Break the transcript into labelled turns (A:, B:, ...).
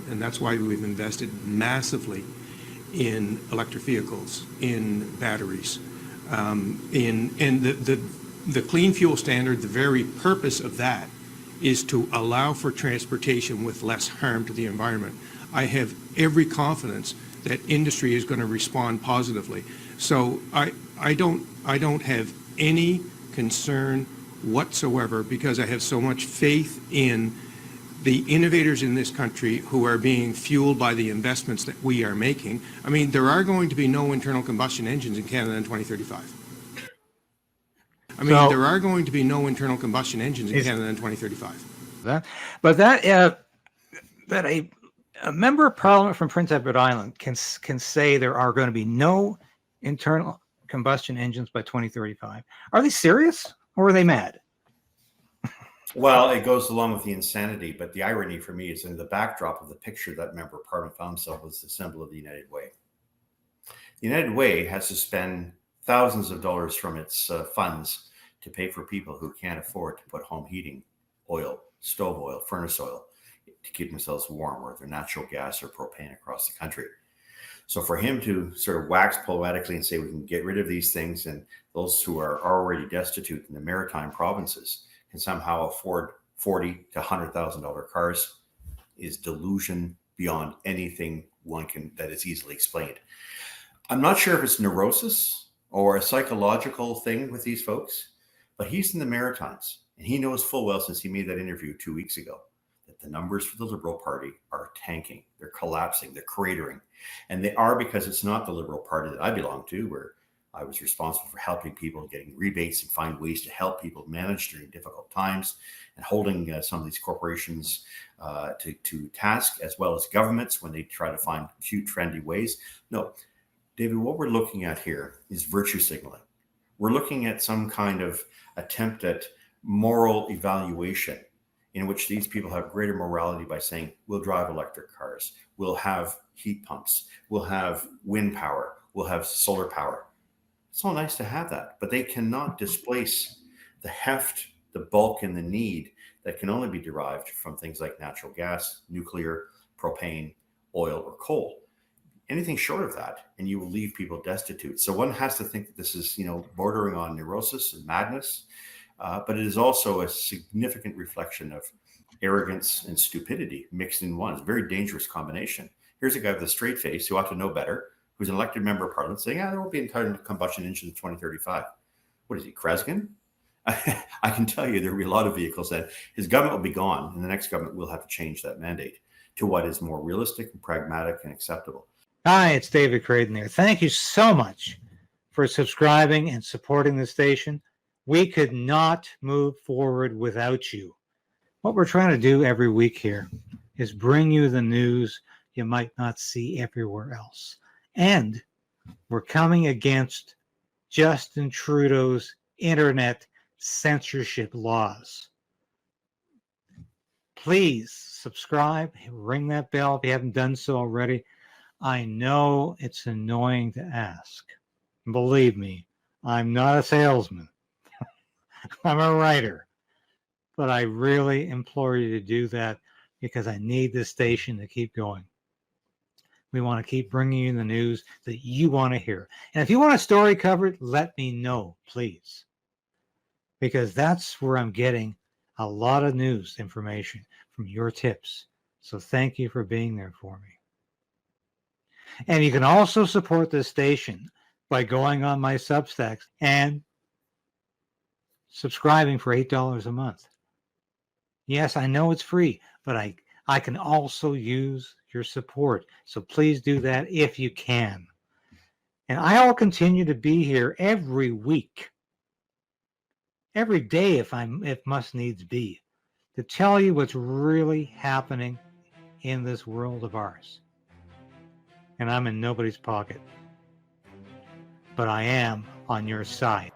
A: And that's why we've invested massively in electric vehicles, in batteries, and the clean fuel standard. The very purpose of that is to allow for transportation with less harm to the environment. I have every confidence that industry is going to respond positively. So I don't have any concern whatsoever, because I have so much faith in the innovators in this country who are being fueled by the investments that we are making. I mean, there are going to be no internal combustion engines in Canada in 2035. I mean, there are going to be no internal combustion engines in Canada in 2035.
B: That a member of Parliament from Prince Edward Island can say there are going to be no internal combustion engines by 2035. Are they serious, or are they mad?
C: Well, it goes along with the insanity, but the irony for me is in the backdrop of the picture that member of Parliament found himself was the symbol of the United Way. The United Way has to spend thousands of dollars from its funds to pay for people who can't afford to put home heating oil, stove oil, furnace oil to keep themselves warm, or their natural gas or propane across the country. So for him to sort of wax poetically and say we can get rid of these things, and those who are already destitute in the Maritime provinces can somehow afford $40,000 to $100,000 cars, is delusion beyond anything that is easily explained. I'm not sure if it's neurosis or a psychological thing with these folks, but he's in the Maritimes, and he knows full well, since he made that interview 2 weeks ago, that the numbers for the Liberal Party are tanking. They're collapsing. They're cratering. And they are, because it's not the Liberal Party that I belong to, where I was responsible for helping people, getting rebates and find ways to help people manage during difficult times, and holding some of these corporations to task, as well as governments when they try to find cute, trendy ways. No, David, what we're looking at here is virtue signaling. We're looking at some kind of attempt at moral evaluation in which these people have greater morality by saying, we'll drive electric cars, we'll have heat pumps, we'll have wind power, we'll have solar power. It's all nice to have that, but they cannot displace the heft, the bulk, and the need that can only be derived from things like natural gas, nuclear, propane, oil, or coal. Anything short of that, and you will leave people destitute. So one has to think that this is, bordering on neurosis and madness, but it is also a significant reflection of arrogance and stupidity mixed in one. It's a very dangerous combination. Here's a guy with a straight face who ought to know better, who's an elected member of Parliament, saying, there won't be internal combustion engines in 2035. What is he, Kreskin? I can tell you there will be a lot of vehicles that his government will be gone, and the next government will have to change that mandate to what is more realistic and pragmatic and acceptable.
B: Hi, it's David Krayden here. Thank you so much for subscribing and supporting the station. We could not move forward without you. What we're trying to do every week here is bring you the news you might not see everywhere else. And we're coming against Justin Trudeau's internet censorship laws. Please subscribe, ring that bell if you haven't done so already. I know it's annoying to ask. Believe me, I'm not a salesman. I'm a writer. But I really implore you to do that, because I need this station to keep going. We want to keep bringing you the news that you want to hear. And if you want a story covered, let me know, please. Because that's where I'm getting a lot of news information from your tips. So thank you for being there for me. And you can also support this station by going on my Substacks and subscribing for $8 a month. Yes, I know it's free, but I can also use your support. So please do that if you can. And I'll continue to be here every week, every day if must needs be, to tell you what's really happening in this world of ours. And I'm in nobody's pocket, but I am on your side.